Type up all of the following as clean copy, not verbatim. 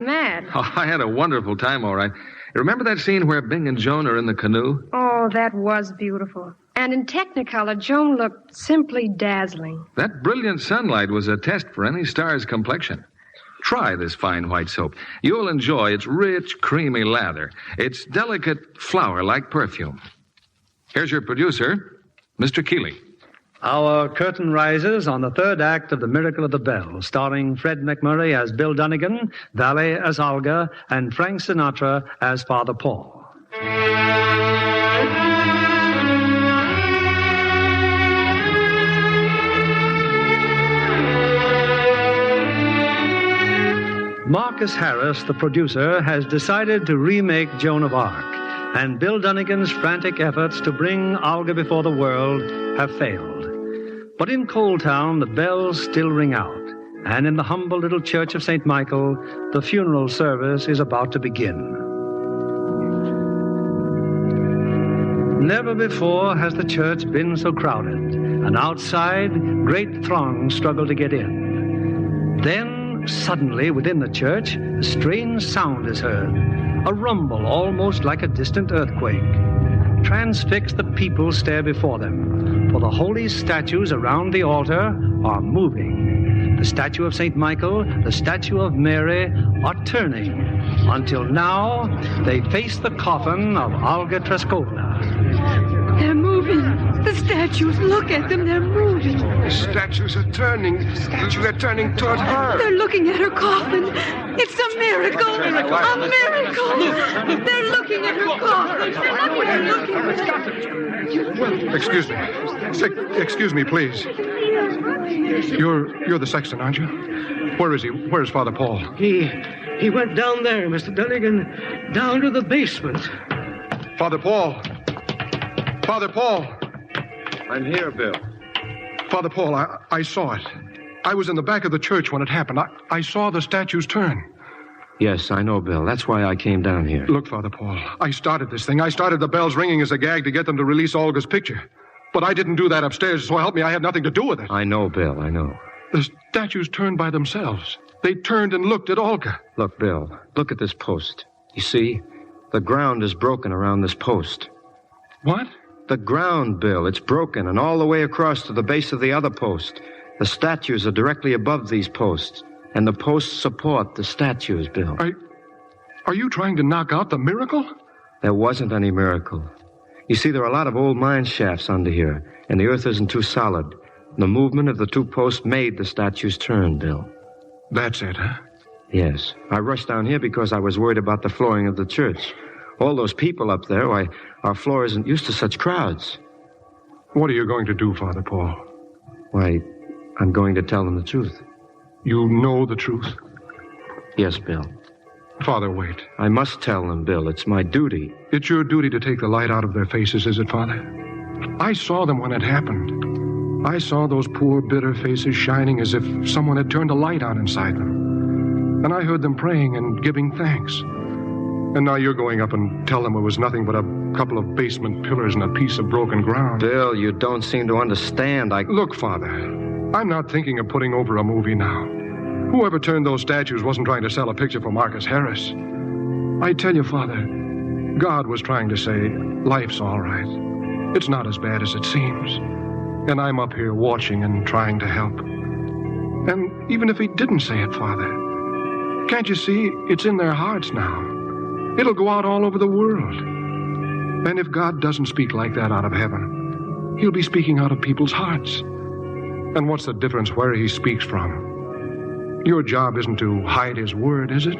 Mad. Oh, I had a wonderful time, all right. Remember that scene where Bing and Joan are in the canoe? Oh, that was beautiful. And in Technicolor, Joan looked simply dazzling. That brilliant sunlight was a test for any star's complexion. Try this fine white soap. You'll enjoy its rich, creamy lather, its delicate flower-like perfume. Here's your producer, Mr. Keeley. Our curtain rises on the third act of The Miracle of the Bell, starring Fred McMurray as Bill Dunnigan, Valet as Olga, and Frank Sinatra as Father Paul. Marcus Harris, the producer, has decided to remake Joan of Arc, and Bill Dunnigan's frantic efforts to bring Olga before the world have failed. But in Coal Town, the bells still ring out, and in the humble little church of St. Michael, the funeral service is about to begin. Never before has the church been so crowded, and outside, great throngs struggle to get in. Then, suddenly, within the church, a strange sound is heard, a rumble almost like a distant earthquake. Transfixed, the people stare before them, for the holy statues around the altar are moving. The statue of St. Michael, the statue of Mary are turning, until now they face the coffin of Olga Treskovna. They're moving. The statues, look at them, they're moving. The statues are turning. They're turning toward her. They're looking at her coffin. It's a miracle. A miracle. They're looking at her coffin. They're looking. Excuse me. Excuse me, please. You're the sexton, aren't you? Where is he? Where's Father Paul? He went down there, Mr. Dunnigan, down to the basement. Father Paul. Father Paul. I'm here, Bill. Father Paul, I saw it. I was in the back of the church when it happened. I saw the statues turn. Yes, I know, Bill. That's why I came down here. Look, Father Paul, I started this thing. I started the bells ringing as a gag to get them to release Olga's picture. But I didn't do that upstairs, so help me, I had nothing to do with it. I know, Bill, I know. The statues turned by themselves. They turned and looked at Olga. Look, Bill, look at this post. You see, the ground is broken around this post. What? The ground, Bill, it's broken, and all the way across to the base of the other post. The statues are directly above these posts, and the posts support the statues, Bill. Are you trying to knock out the miracle? There wasn't any miracle. You see, there are a lot of old mine shafts under here, and the earth isn't too solid. The movement of the two posts made the statues turn, Bill. That's it, huh? Yes. I rushed down here because I was worried about the flooring of the church. All those people up there, why, our floor isn't used to such crowds. What are you going to do, Father Paul? Why, I'm going to tell them the truth. You know the truth? Yes, Bill. Father, wait. I must tell them, Bill. It's my duty. It's your duty to take the light out of their faces, is it, Father? I saw them when it happened. I saw those poor, bitter faces shining as if someone had turned a light on inside them. And I heard them praying and giving thanks. And now you're going up and tell them it was nothing but a couple of basement pillars and a piece of broken ground. Bill, you don't seem to understand. Look, Father, I'm not thinking of putting over a movie now. Whoever turned those statues wasn't trying to sell a picture for Marcus Harris. I tell you, Father, God was trying to say, life's all right. It's not as bad as it seems. And I'm up here watching and trying to help. And even if he didn't say it, Father, can't you see it's in their hearts now? It'll go out all over the world. And if God doesn't speak like that out of heaven, he'll be speaking out of people's hearts. And what's the difference where he speaks from? Your job isn't to hide his word, is it?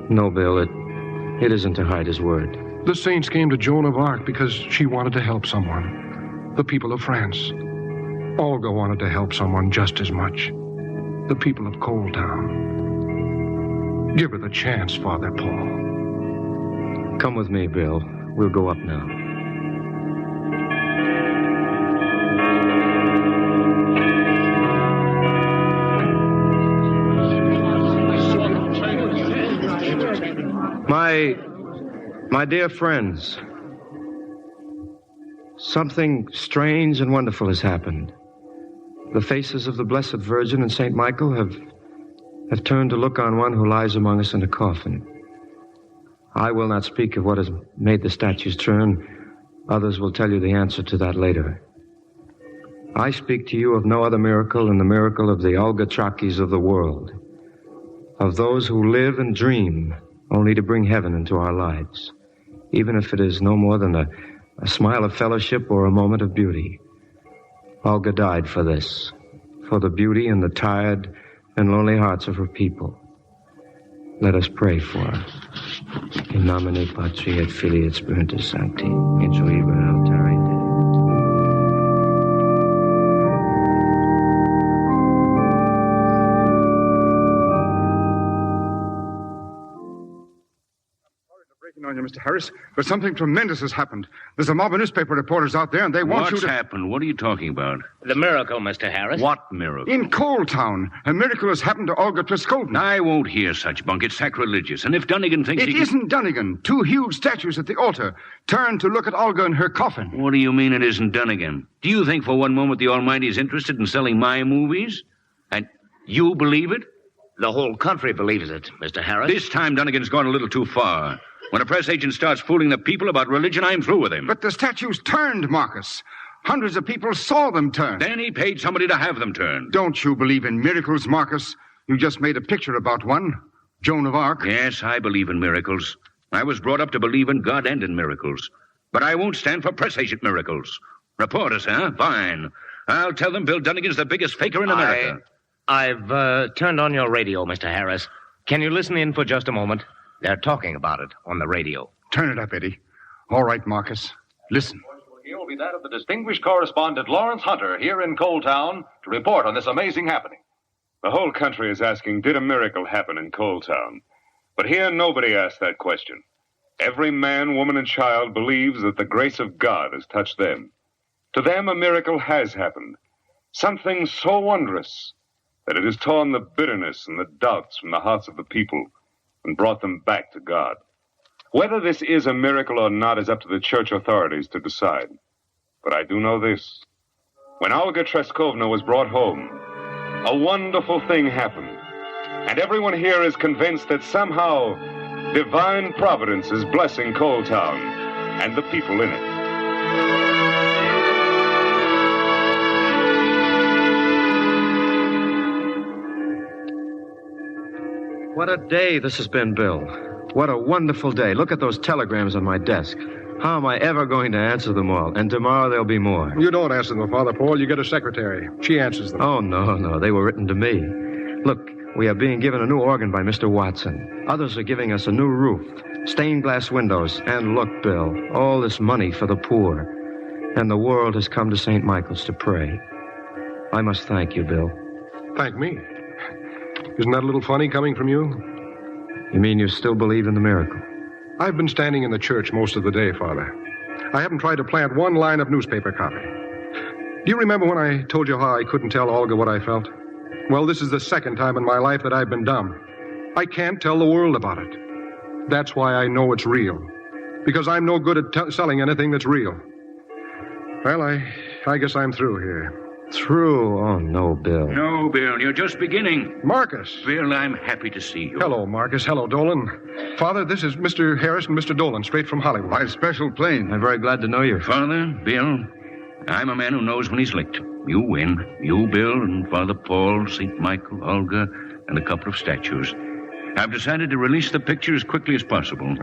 No, Bill, it isn't to hide his word. The saints came to Joan of Arc because she wanted to help someone. The people of France. Olga wanted to help someone just as much. The people of Coal Town. Give her the chance, Father Paul. Come with me, Bill. We'll go up now. My dear friends, something strange and wonderful has happened. The faces of the Blessed Virgin and St. Michael have have turned to look on one who lies among us in a coffin. I will not speak of what has made the statues turn. Others will tell you the answer to that later. I speak to you of no other miracle than the miracle of the Olga Trakis of the world, of those who live and dream only to bring heaven into our lives, even if it is no more than a smile of fellowship or a moment of beauty. Olga died for this, for the beauty and the tired and lonely hearts of her people. Let us pray for her. In nomine Patri et Filii et Spiritus Sancti, in Joiba altare Dei. On you, Mr. Harris, but something tremendous has happened. There's a mob of newspaper reporters out there, and they want you to... What's happened? What are you talking about? The miracle, Mr. Harris. What miracle? In Coal Town, a miracle has happened to Olga Treskovna. I won't hear such bunk. It's sacrilegious. And if Dunnigan thinks It isn't Dunnigan. Two huge statues at the altar turned to look at Olga in her coffin. What do you mean it isn't Dunnigan? Do you think for one moment the Almighty is interested in selling my movies? And you believe it? The whole country believes it, Mr. Harris. This time Dunnigan's gone a little too far. When a press agent starts fooling the people about religion, I'm through with him. But the statues turned, Marcus. Hundreds of people saw them turn. Then he paid somebody to have them turned. Don't you believe in miracles, Marcus? You just made a picture about one. Joan of Arc. Yes, I believe in miracles. I was brought up to believe in God and in miracles. But I won't stand for press agent miracles. Reporters, huh? Fine. I'll tell them Bill Dunnigan's the biggest faker in America. I've turned on your radio, Mr. Harris. Can you listen in for just a moment? They're talking about it on the radio. Turn it up, Eddie. All right, Marcus. Listen. Here will be that of the distinguished correspondent Lawrence Hunter here in Coal Town to report on this amazing happening. The whole country is asking, did a miracle happen in Coal Town? But here, nobody asked that question. Every man, woman, and child believes that the grace of God has touched them. To them, a miracle has happened. Something so wondrous that it has torn the bitterness and the doubts from the hearts of the people and brought them back to God. Whether this is a miracle or not is up to the church authorities to decide. But I do know this. When Olga Treskovna was brought home, a wonderful thing happened. And everyone here is convinced that somehow divine providence is blessing Coal Town and the people in it. What a day this has been, Bill. What a wonderful day. Look at those telegrams on my desk. How am I ever going to answer them all? And tomorrow there'll be more. You don't answer them, Father Paul. You get a secretary. She answers them. Oh, no. They were written to me. Look, we are being given a new organ by Mr. Watson. Others are giving us a new roof, stained glass windows. And look, Bill, all this money for the poor. And the world has come to St. Michael's to pray. I must thank you, Bill. Thank me? Isn't that a little funny coming from you? You mean you still believe in the miracle? I've been standing in the church most of the day, Father. I haven't tried to plant one line of newspaper copy. Do you remember when I told you how I couldn't tell Olga what I felt? Well, this is the second time in my life that I've been dumb. I can't tell the world about it. That's why I know it's real. Because I'm no good at selling anything that's real. Well, I guess I'm through here. Through? Oh, no, Bill. No, Bill, you're just beginning. Marcus. Bill, I'm happy to see you. Hello, Marcus. Hello, Dolan. Father, this is Mr. Harris and Mr. Dolan, straight from Hollywood. By special plane. I'm very glad to know you. Father, Bill, I'm a man who knows when he's licked. You win. You, Bill, and Father Paul, St. Michael, Olga, and a couple of statues. I've decided to release the picture as quickly as possible.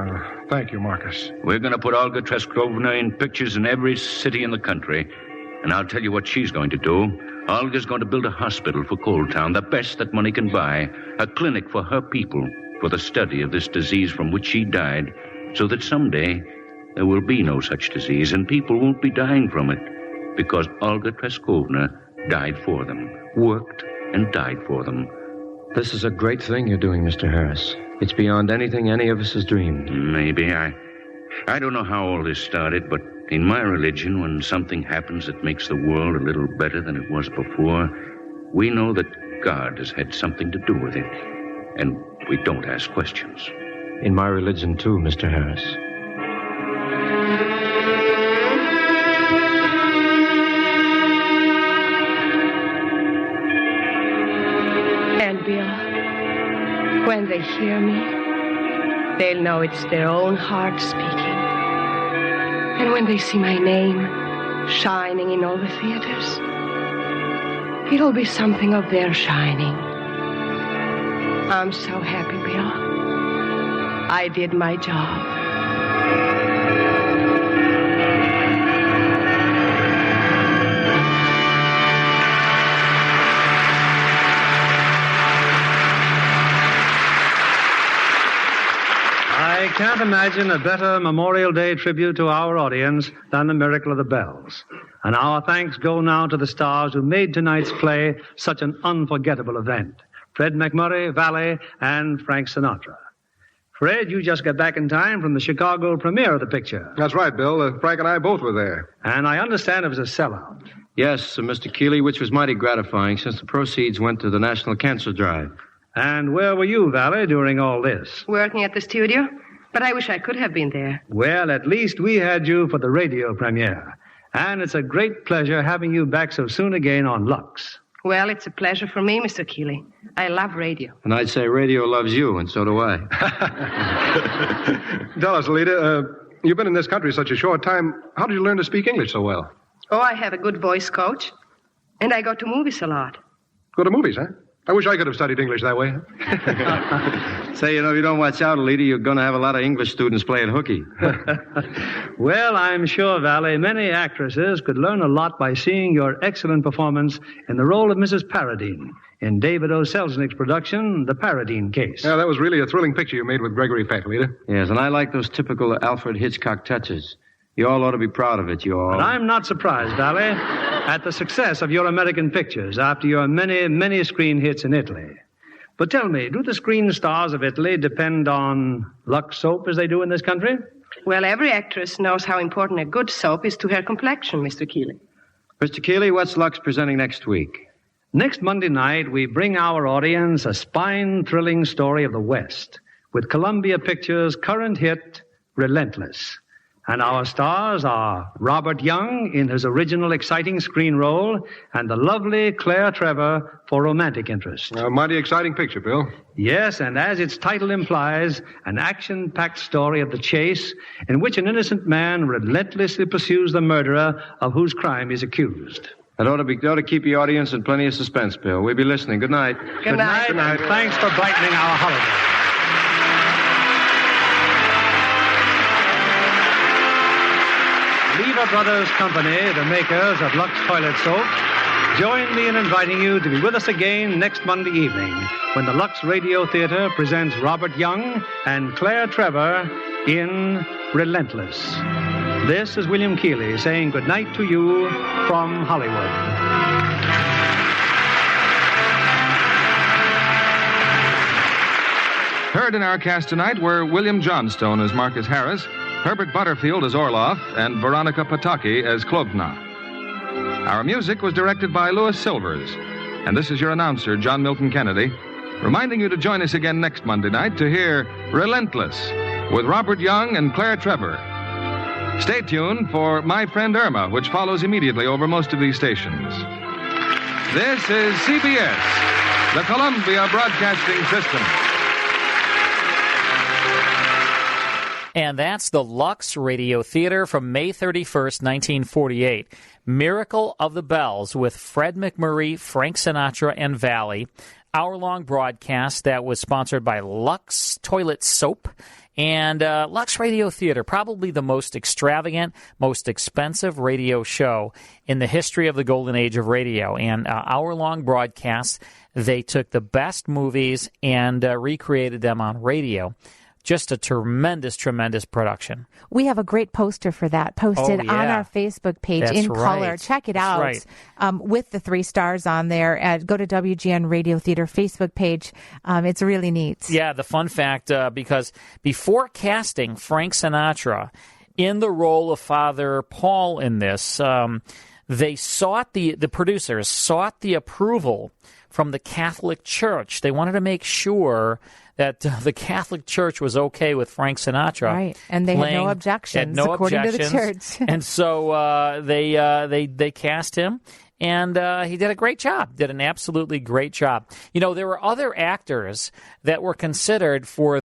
Thank you, Marcus. We're going to put Olga Treskovna in pictures in every city in the country. And I'll tell you what she's going to do. Olga's going to build a hospital for Coal Town, the best that money can buy. A clinic for her people, for the study of this disease from which she died, so that someday there will be no such disease, and people won't be dying from it, because Olga Treskovna died for them, worked and died for them. This is a great thing you're doing, Mr. Harris. It's beyond anything any of us has dreamed. Maybe. I don't know how all this started, but in my religion, when something happens that makes the world a little better than it was before, we know that God has had something to do with it, and we don't ask questions. In my religion, too, Mr. Harris. And Bill, time they hear me, they'll know it's their own heart speaking. And when they see my name shining in all the theaters, it'll be something of their shining. I'm so happy, Bill. I did my job. I can't imagine a better Memorial Day tribute to our audience than The Miracle of the Bells. And our thanks go now to the stars who made tonight's play such an unforgettable event. Fred McMurray, Valley, and Frank Sinatra. Fred, you just got back in time from the Chicago premiere of the picture. That's right, Bill. Frank and I both were there. And I understand it was a sellout. Yes, Mr. Keeley, which was mighty gratifying since the proceeds went to the National Cancer Drive. And where were you, Valley, during all this? Working at the studio, but I wish I could have been there. Well, at least we had you for the radio premiere. And it's a great pleasure having you back so soon again on Lux. Well, it's a pleasure for me, Mr. Keeley. I love radio. And I'd say radio loves you, and so do I. Tell us, Lita, you've been in this country such a short time. How did you learn to speak English so well? Oh, I have a good voice coach. And I go to movies a lot. Go to movies, huh? I wish I could have studied English that way. Say, if you don't watch out, Alita, you're going to have a lot of English students playing hooky. Well, I'm sure, Valley, many actresses could learn a lot by seeing your excellent performance in the role of Mrs. Paradine in David O. Selznick's production, The Paradine Case. Yeah, that was really a thrilling picture you made with Gregory Peck, Lita. Yes, and I like those typical Alfred Hitchcock touches. You all ought to be proud of it, you all. And I'm not surprised, Valley, at the success of your American pictures after your many, many screen hits in Italy. But tell me, do the screen stars of Italy depend on Lux soap as they do in this country? Well, every actress knows how important a good soap is to her complexion, Mr. Keeley. Mr. Keeley, what's Lux presenting next week? Next Monday night, we bring our audience a spine-thrilling story of the West with Columbia Pictures' current hit, Relentless. And our stars are Robert Young in his original exciting screen role and the lovely Claire Trevor for romantic interest. A mighty exciting picture, Bill. Yes, and as its title implies, an action-packed story of the chase in which an innocent man relentlessly pursues the murderer of whose crime he's accused. That ought to keep the audience in plenty of suspense, Bill. We'll be listening. Good night. Good night. Good night. Thanks for brightening our holiday. Lever Brothers Company, the makers of Lux Toilet Soap, join me in inviting you to be with us again next Monday evening when the Lux Radio Theatre presents Robert Young and Claire Trevor in Relentless. This is William Keeley saying good night to you from Hollywood. Heard in our cast tonight were William Johnstone as Marcus Harris, Herbert Butterfield as Orloff, and Veronica Pataki as Klobna. Our music was directed by Louis Silvers. And this is your announcer, John Milton Kennedy, reminding you to join us again next Monday night to hear Relentless with Robert Young and Claire Trevor. Stay tuned for My Friend Irma, which follows immediately over most of these stations. This is CBS, the Columbia Broadcasting System. And that's the Lux Radio Theater from May 31st, 1948. Miracle of the Bells with Fred McMurray, Frank Sinatra, and Valley. Hour-long broadcast that was sponsored by Lux Toilet Soap and Lux Radio Theater, probably the most extravagant, most expensive radio show in the history of the golden age of radio. And hour-long broadcasts, they took the best movies and recreated them on radio. Just a tremendous, tremendous production. We have a great poster for that posted on our Facebook page. That's in color. right. Check it That's out right. With the 3 stars on there. Go to WGN Radio Theater Facebook page. It's really neat. Yeah, the fun fact, because before casting Frank Sinatra in the role of Father Paul in this, they sought the producers sought the approval from the Catholic Church. They wanted to make sure that the Catholic Church was okay with Frank Sinatra. Right, and they had no objections, according to the church. And so they cast him, And he did a great job, did an absolutely great job. You know, there were other actors that were considered for